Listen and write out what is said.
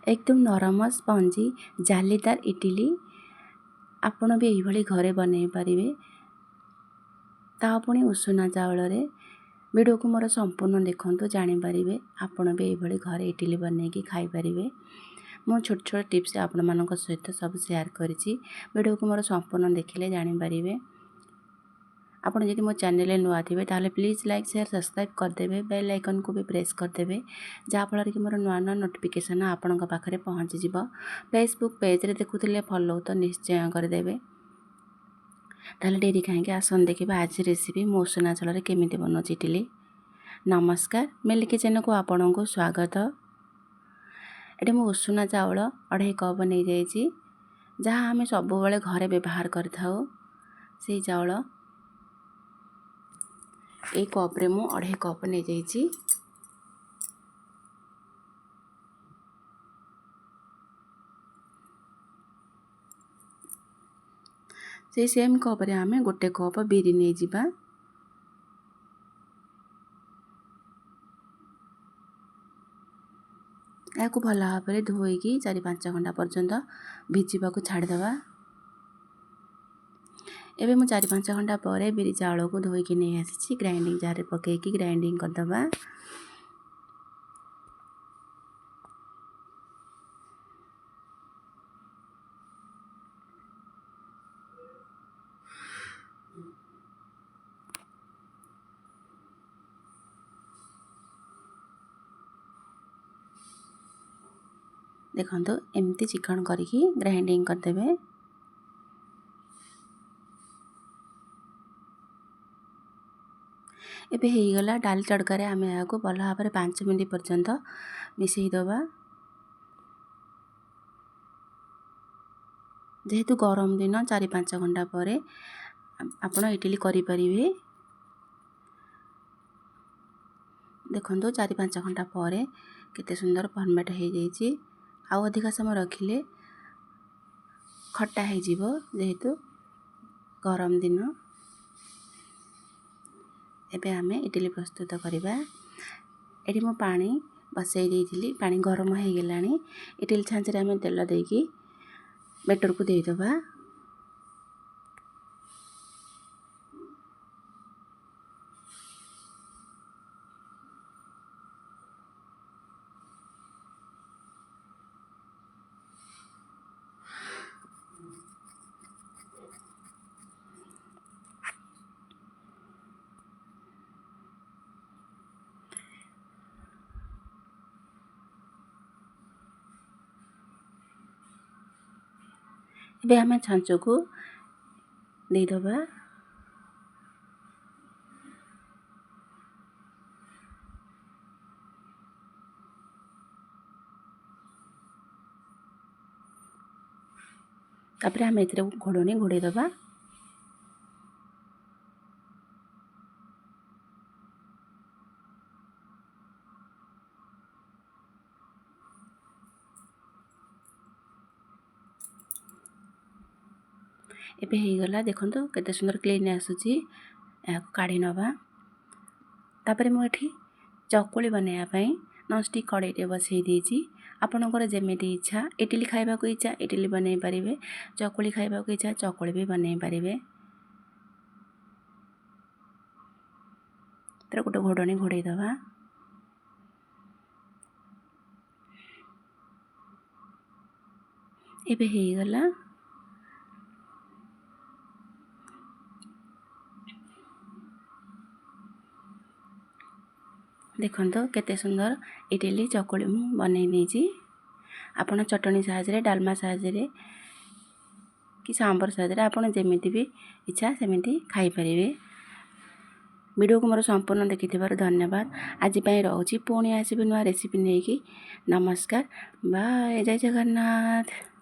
एकदम नरम स्पंजी जालीदार इडली आपण भी यही घरे बनई पारे। ता पुणी उषुना चाउल वीडियो को मोर संपूर्ण देखु जानीपारे आपण भी यही घरे इडली बनई खाईपारे। मो छोट छोट टिप्स आपण मान सहित सब शेयर करी वीडियो को मोर संपूर्ण देखिले जानीपारे। आपण जदि मो चैनल नुआ थे ताले प्लीज लाइक शेयर सब्सक्राइब करदेवे, बेल आइकन को भी प्रेस करदेवे जहाँफल कि मोर नुआ नुआ नोटिफिकेशन आपण पाखे पहुँची जीव। फेसबुक पेज रे देखुले फॉलो तो निश्चय करदेवे। ताले डेरी कहीं आसन देखा आज रेसिपी मो उषुना चाउल केमी बनाऊँ इडली। नमस्कार, मिल्की किचन को आपण को स्वागत। ये मो उषुना चाउल 2.5 कप नहीं जाइए जहाँ आम सब घरे व्यवहार कर चाउल ए कप रे मु 2.5 कप नहीं जाइए। से सेम कप रे आमे 1 कप बिरी नहीं जिबा। या को भल भाव में धोईकी 4-5 घंटा पर्यंत भिजिबा को छाड़देवा। एबे मु 4-5 घंटा पर बिरी चाउल को धोईकी नहीं आसी ग्राइंडिंग जार पकईकी ग्राइंडिंग करदबा। देखो एमती चिकन करके ग्राइंडिंग करदेवे। एबे हो गला डाली तड़का आम यहाँ भल भाव में 5 मिनट पर्यंत मिसईदबा। जेहेतु गरम दिन 4-5 घंटा पर आपण इडली करें। देखो 4-5 घंटा पर केते सुंदर फॉर्मेट हो जाइए। आउ अधिका समय रखिले खट्टा हो जेहेतु गरम दिन। एबे आमे इडली प्रस्तुत करवा। ये मो पानी बसई देइथिली, पानी गरम हो गलानी। इडली छांच रे आमे तेल देकी बैटर को देदबा। एबे आमे छांच को देदबा। तापर आमे एतरे घोड़नी घोड़े दबा। एबे हो गला देखो केते सुंदर क्लीन आसुची। या काढ़ी नवा। तापर मुझे चकुली बनैया पई नॉनस्टिक कड़ाई टे बसई देइची। आपनकर जेमेती इच्छा इडली खाइबा को इच्छा इडली बनई पारिबे, चकुली खाइबा को इच्छा चकुली भी बनई पारिबे। तर गोटे घोड़नी घोड़े दबा। एबे हो गला देखो केते सुंदर इडली चकुली मु बनई देइची। आपण चटनी साहाय्य डालमा साहाय्य कि सांबर साहाय्य आपण जेमिति भी इच्छा सेमिति खाई परिवे। वीडियो को मोर संपूर्ण देखिथिबार धन्यवाद। आज पई रहउची पुणी आसीबे नुआ रेसिपी नेकी। नमस्कार, बाय, जय जगन्नाथ।